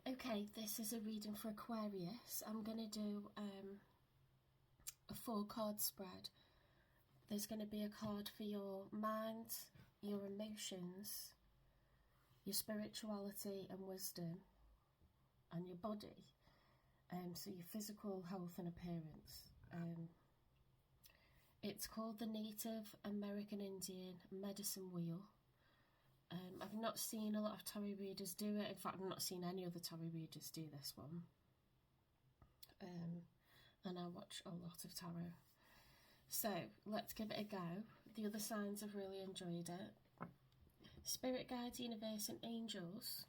Okay, this is a reading for Aquarius. I'm going to do a 4-card spread. There's going to be a card for your mind, your emotions, your spirituality and wisdom, and your body. So your physical health and appearance. It's called the Native American Indian Medicine Wheel. I've not seen a lot of tarot readers do it. In fact, I've not seen any other tarot readers do this one. And I watch a lot of tarot. So let's give it a go. The other signs have really enjoyed it. Spirit guides, universe and angels,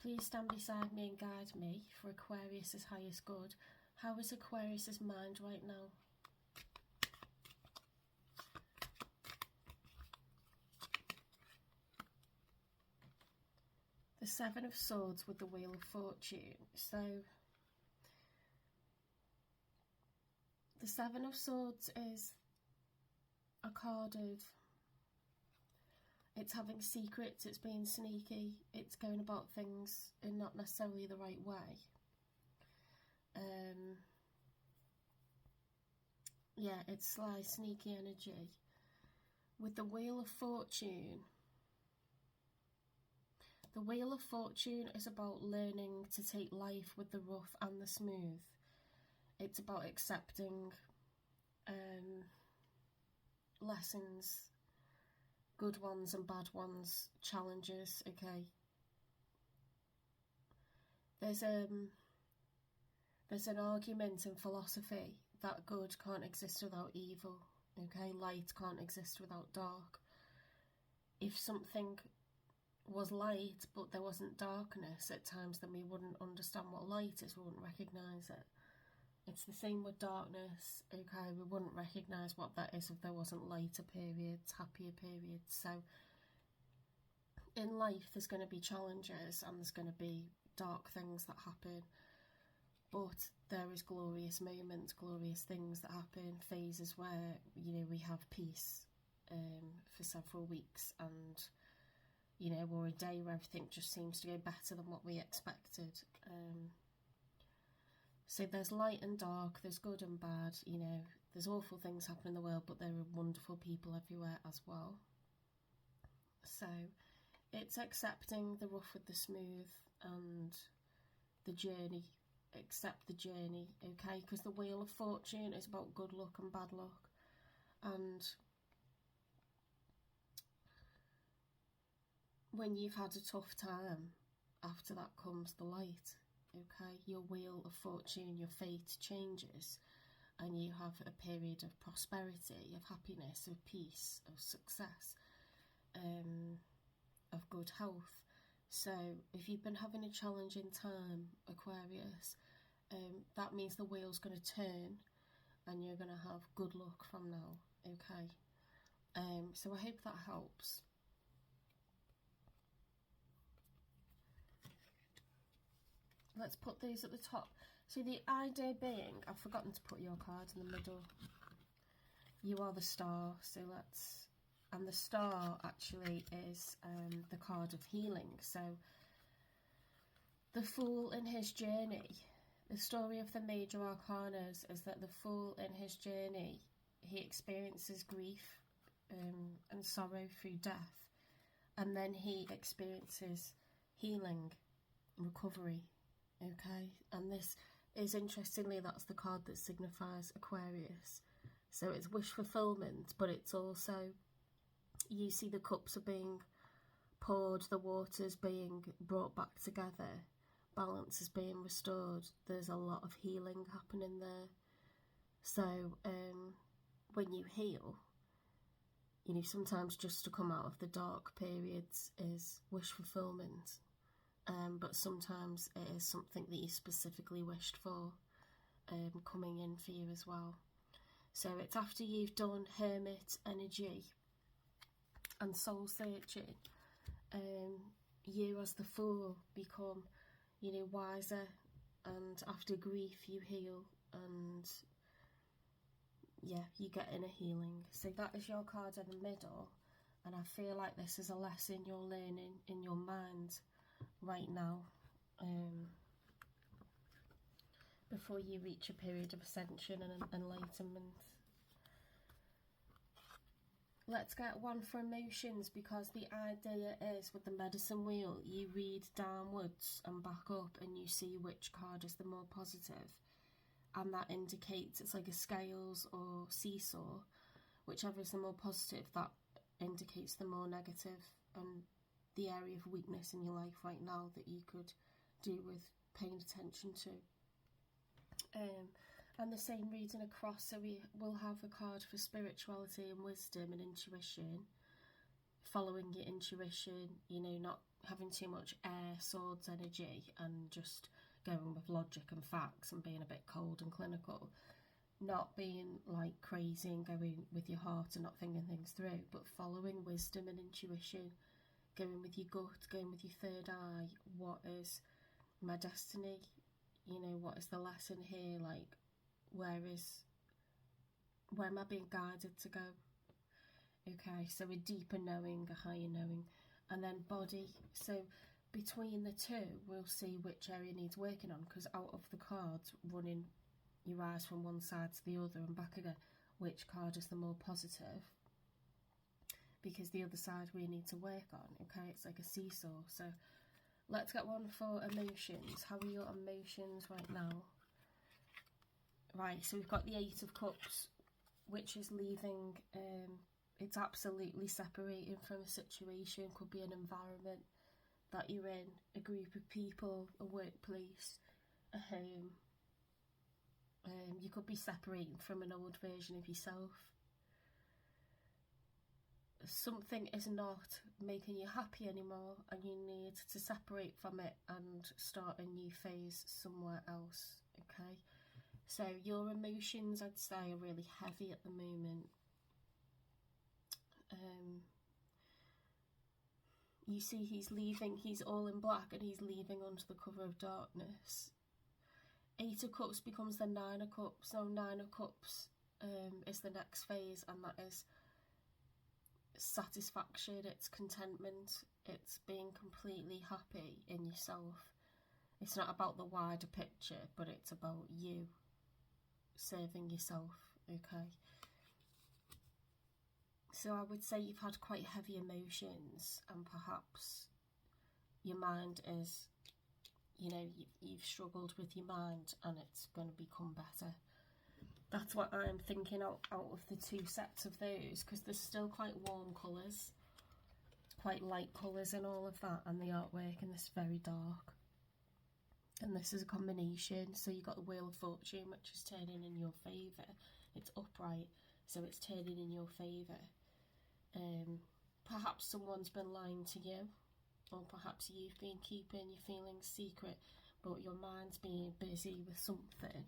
please stand beside me and guide me for Aquarius's highest good. How is Aquarius's mind right now? The 7 of Swords with the Wheel of Fortune. So the 7 of Swords is a card of, it's having secrets, it's being sneaky, it's going about things in not necessarily the right way. Yeah, it's sly, sneaky energy. With the Wheel of Fortune, the Wheel of Fortune is about learning to take life with the rough and the smooth. It's about accepting lessons, good ones and bad ones, challenges, okay? There's an argument in philosophy that good can't exist without evil, okay? Light can't exist without dark. If something was light but there wasn't darkness at times, then we wouldn't understand what light is, we wouldn't recognise it. It's the same with darkness, okay? We wouldn't recognise what that is if there wasn't lighter periods, happier periods. So in life there's going to be challenges and there's going to be dark things that happen, but there is glorious moments, glorious things that happen, phases where, you know, we have peace for several weeks, and, you know, or a day where everything just seems to go better than what we expected. So there's light and dark, there's good and bad, you know, there's awful things happening in the world, but there are wonderful people everywhere as well. So it's accepting the rough with the smooth and the journey. Accept the journey, okay? Because the Wheel of Fortune is about good luck and bad luck. And when you've had a tough time, after that comes the light, okay? Your Wheel of Fortune, your fate changes, and you have a period of prosperity, of happiness, of peace, of success, of good health. So if you've been having a challenging time, Aquarius, that means the wheel's going to turn and you're going to have good luck from now, okay? So I hope that helps. Let's put these at the top. So the idea being, I've forgotten to put your card in the middle. You are the star, so let's... And the star actually is the card of healing. So the Fool in his journey, the story of the major arcanas is that the Fool in his journey, he experiences grief and sorrow through death, and then he experiences healing, recovery, okay? And this is, interestingly, that's the card that signifies Aquarius. So it's wish fulfillment, but it's also, you see the cups are being poured, the water's being brought back together, balance is being restored. There's a lot of healing happening there. So when you heal, you know, sometimes just to come out of the dark periods is wish fulfillment, but sometimes it is something that you specifically wished for coming in for you as well. So it's after you've done hermit energy and soul searching, you as the Fool become, you know, wiser, and after grief you heal, and yeah, you get inner healing. So that is your card in the middle, and I feel like this is a lesson you're learning in your mind right now, before you reach a period of ascension and enlightenment. Let's get one for emotions, because the idea is with the medicine wheel, you read downwards and back up and you see which card is the more positive. And that indicates, it's like a scales or seesaw, whichever is the more positive, that indicates the more negative and the area of weakness in your life right now that you could do with paying attention to. And the same reading across, so we will have a card for spirituality and wisdom and intuition, following your intuition, you know, not having too much air swords energy and just going with logic and facts and being a bit cold and clinical, not being like crazy and going with your heart and not thinking things through, but following wisdom and intuition, going with your gut, going with your third eye. What is my destiny? You know, what is the lesson here? Like, where am I being guided to go? Okay, so a deeper knowing, a higher knowing. And then body, so between the two we'll see which area needs working on, because out of the cards running your eyes from one side to the other and back again, which card is the more positive, because the other side we need to work on. Okay, it's like a seesaw. So let's get one for emotions. How are your emotions right now? Right, so we've got the Eight of Cups, which is leaving, it's absolutely separating from a situation. Could be an environment that you're in, a group of people, a workplace, a home. You could be separating from an old version of yourself. Something is not making you happy anymore and you need to separate from it and start a new phase somewhere else. Okay, so your emotions, I'd say, are really heavy at the moment. You see he's leaving, he's all in black and he's leaving under the cover of darkness. Eight of Cups becomes the Nine of Cups. Now Nine of Cups is the next phase, and that is satisfaction, it's contentment, it's being completely happy in yourself. It's not about the wider picture, but it's about you serving yourself. Okay, so I would say you've had quite heavy emotions, and perhaps your mind is, you know, you've struggled with your mind and it's going to become better. That's what I'm thinking out of the two sets of those, because there's still quite warm colours, quite light colours in all of that, and the artwork in this very dark. And this is a combination, so you've got the Wheel of Fortune, which is turning in your favour. It's upright, so it's turning in your favour. Perhaps someone's been lying to you, or perhaps you've been keeping your feelings secret, but your mind's being busy with something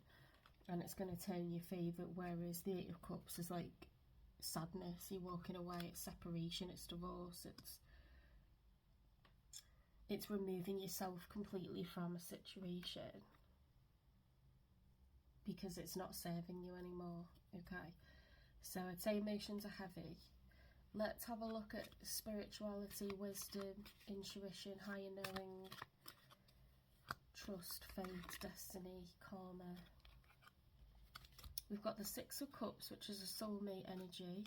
and it's going to turn in your favour. Whereas the Eight of Cups is like sadness, you're walking away, it's separation, it's divorce, it's removing yourself completely from a situation because it's not serving you anymore. Okay, so I'd say emotions are heavy. Let's have a look at spirituality, wisdom, intuition, higher knowing, trust, faith, destiny, karma. We've got the Six of Cups, which is a soulmate energy.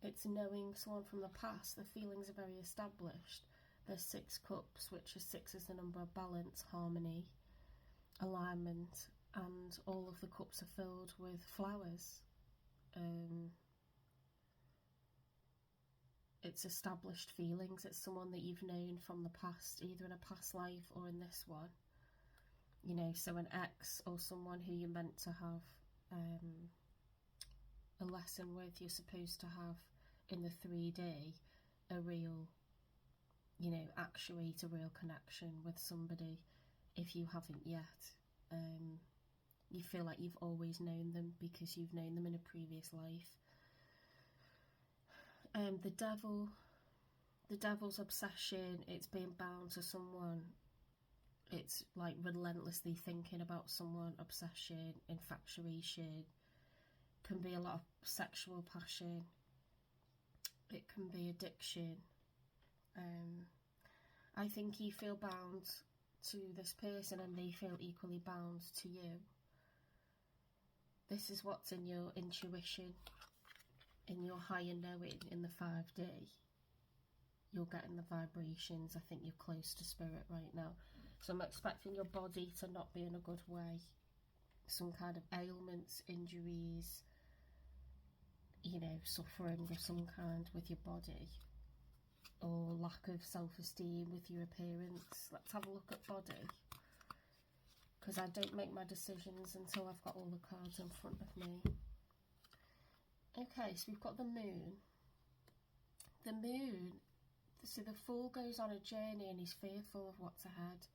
It's knowing someone from the past. The feelings are very established. There's Six Cups, which is six is the number of balance, harmony, alignment, and all of the cups are filled with flowers. It's established feelings. It's someone that you've known from the past, either in a past life or in this one. You know, so an ex or someone who you're meant to have a lesson with, you're supposed to have in the 3D a real, you know, actuate a real connection with somebody. If you haven't yet, you feel like you've always known them because you've known them in a previous life. The devil's obsession, it's being bound to someone. It's like relentlessly thinking about someone, obsession, infatuation. Can be a lot of sexual passion. It can be addiction. I think you feel bound to this person and they feel equally bound to you. This is what's in your intuition, in your higher knowing, in the 5D. You're getting the vibrations. I think you're close to spirit right now. So I'm expecting your body to not be in a good way. Some kind of ailments, injuries, you know, suffering of some kind with your body. Or lack of self-esteem with your appearance. Let's have a look at body. Because I don't make my decisions until I've got all the cards in front of me. Okay, so we've got the moon. The moon, so the fool goes on a journey and he's fearful of what's ahead.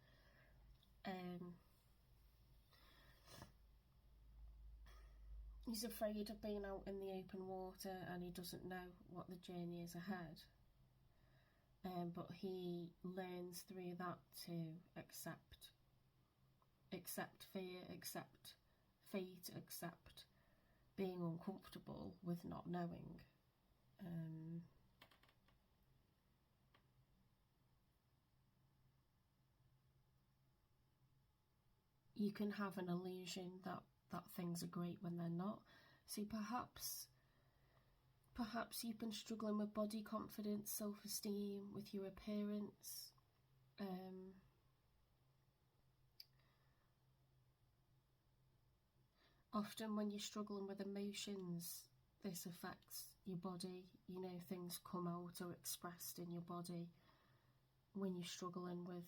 He's afraid of being out in the open water and he doesn't know what the journey is ahead. But he learns through that to accept fear, accept fate, accept being uncomfortable with not knowing. You can have an illusion that things are great when they're not. So perhaps you've been struggling with body confidence, self-esteem, with your appearance. Often when you're struggling with emotions, this affects your body. You know, things come out or expressed in your body when you're struggling with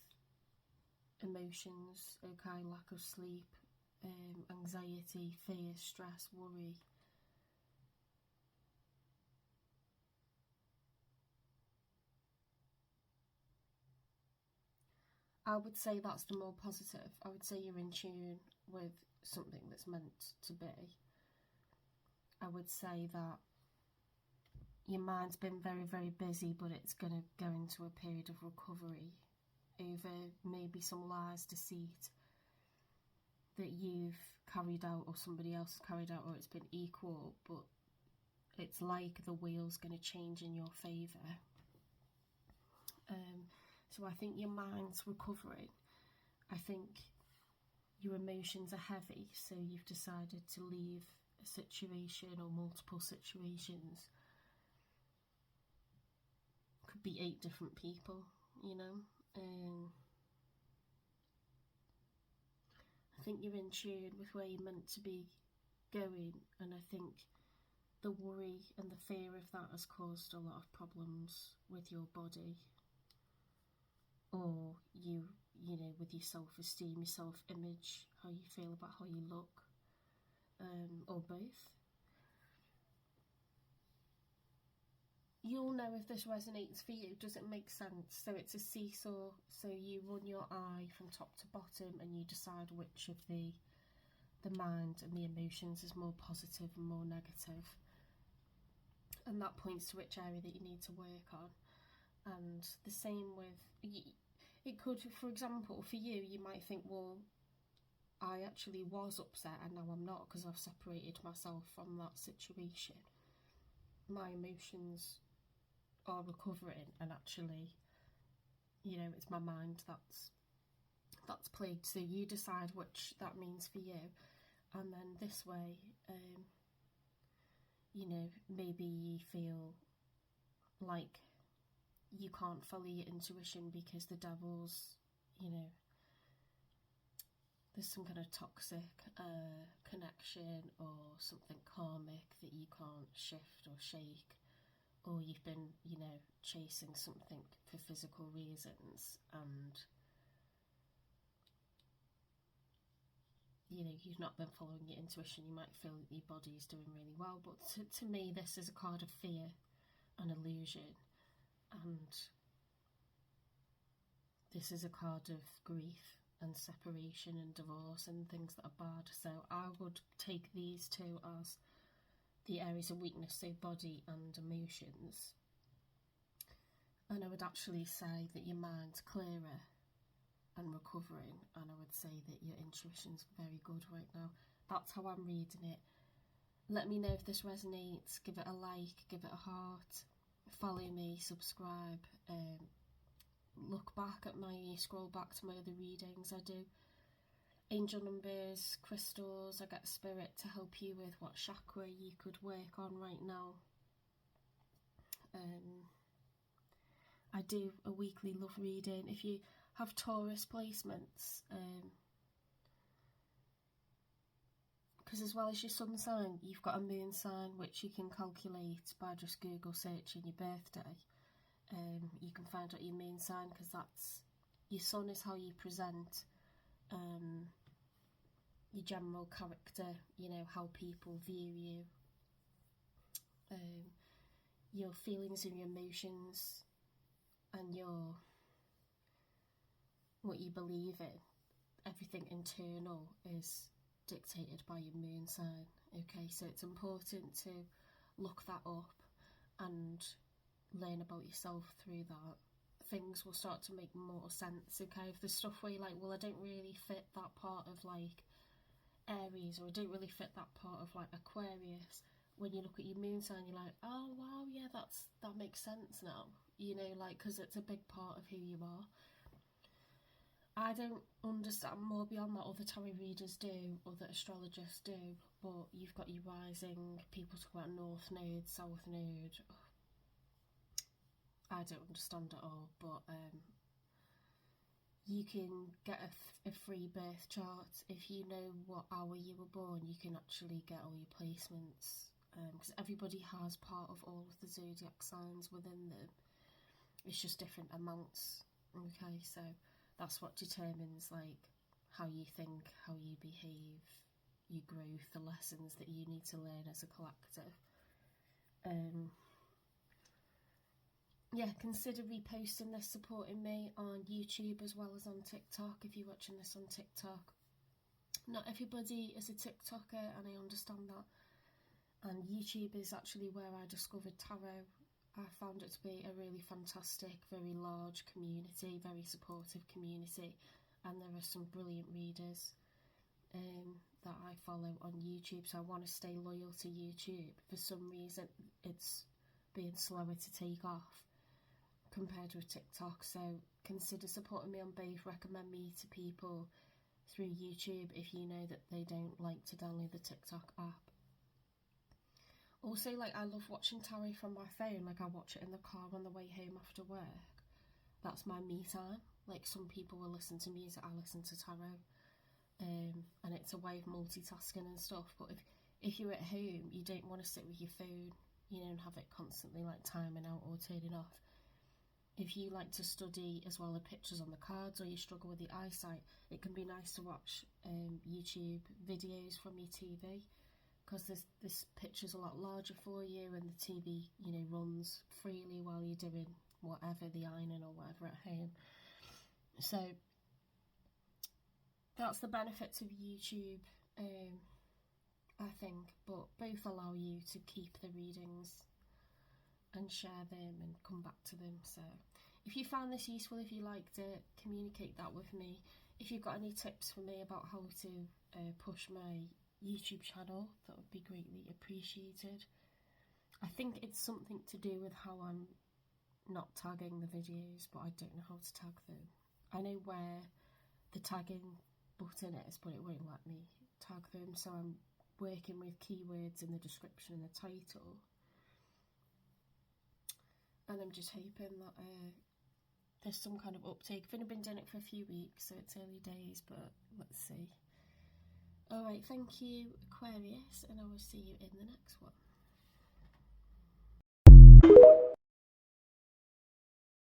emotions. Okay, lack of sleep, anxiety, fear, stress, worry. I would say that's the more positive. I would say you're in tune with something that's meant to be. I would say that your mind's been very, very busy, but it's going to go into a period of recovery over maybe some lies, deceit that you've carried out or somebody else has carried out, or it's been equal, but it's like the wheel's going to change in your favour. So I think your mind's recovering. I think your emotions are heavy, so you've decided to leave a situation or multiple situations. Could be 8 different people, you know. I think you're in tune with where you're meant to be going, and I think the worry and the fear of that has caused a lot of problems with your body. Or you know, with your self-esteem, your self-image, how you feel about how you look, or both. You'll know if this resonates for you. Does it make sense? So it's a seesaw, so you run your eye from top to bottom and you decide which of the mind and the emotions is more positive and more negative. And that points to which area that you need to work on. And the same with, it could, for example, for you, you might think, well, I actually was upset and now I'm not because I've separated myself from that situation. My emotions are recovering, and actually, you know, it's my mind that's plagued. So you decide which that means for you, and then this way, you know, maybe you feel like you can't follow your intuition because the devil's, you know, there's some kind of toxic connection or something karmic that you can't shift or shake, or you've been, you know, chasing something for physical reasons and, you know, you've not been following your intuition. You might feel that your body's doing really well, but to me this is a card of fear and illusion, and this is a card of grief and separation and divorce and things that are bad. So I would take these two as the areas of weakness, so body and emotions. And I would actually say that your mind's clearer and recovering, and I would say that your intuition's very good right now. That's how I'm reading it. Let me know if this resonates. Give it a like, give it a heart, follow me, subscribe. look back at scroll back to my other readings, I do angel numbers, crystals, I get spirit to help you with what chakra you could work on right now. I do a weekly love reading. If you have Taurus placements, because as well as your sun sign, you've got a moon sign which you can calculate by just Google searching your birthday. You can find out your moon sign, because that's your sun is how you present, your general character, you know, how people view you, your feelings and your emotions, and what you believe in. Everything internal is dictated by your moon sign. Okay, so it's important to look that up and learn about yourself through that. Things will start to make more sense. Okay, if there's stuff where you're like, well, I don't really fit that part of like Aries, or I don't really fit that part of like Aquarius, when you look at your moon sign, you're like, oh wow, yeah, that makes sense now, you know, like, because it's a big part of who you are. I don't understand more beyond that. Other tarot readers do, other astrologers do, but you've got your rising, people talk about North Node, South Node. I don't understand at all, but you can get a free birth chart. If you know what hour you were born, you can actually get all your placements, because everybody has part of all of the zodiac signs within them. It's just different amounts. Okay, so that's what determines like how you think, how you behave, your growth, the lessons that you need to learn as a collective. Yeah, consider reposting this, supporting me on YouTube as well as on TikTok if you're watching this on TikTok. Not everybody is a TikToker, and I understand that. And YouTube is actually where I discovered tarot. I found it to be a really fantastic, very large community, very supportive community, and there are some brilliant readers that I follow on YouTube, so I want to stay loyal to YouTube. For some reason, it's being slower to take off compared with TikTok, so consider supporting me on both. Recommend me to people through YouTube if you know that they don't like to download the TikTok app. Also, like, I love watching tarot from my phone. Like, I watch it in the car on the way home after work. That's my me time. Like, some people will listen to music, I listen to tarot, and it's a way of multitasking and stuff. But if you're at home, you don't want to sit with your phone, you know, and have it constantly like timing out or turning off. If you like to study as well as pictures on the cards, or you struggle with the eyesight, it can be nice to watch YouTube videos from your TV, because this picture's a lot larger for you, and the TV, you know, runs freely while you're doing whatever, the ironing or whatever at home. So that's the benefits of YouTube, I think, but both allow you to keep the readings and share them and come back to them. So if you found this useful, if you liked it, communicate that with me. If you've got any tips for me about how to push my YouTube channel, that would be greatly appreciated. I think it's something to do with how I'm not tagging the videos, but I don't know how to tag them. I know where the tagging button is, but it won't let me tag them, so I'm working with keywords in the description and the title. And I'm just hoping that there's some kind of uptake. I've only been doing it for a few weeks, so it's early days, but let's see. Alright, thank you, Aquarius, and I will see you in the next one.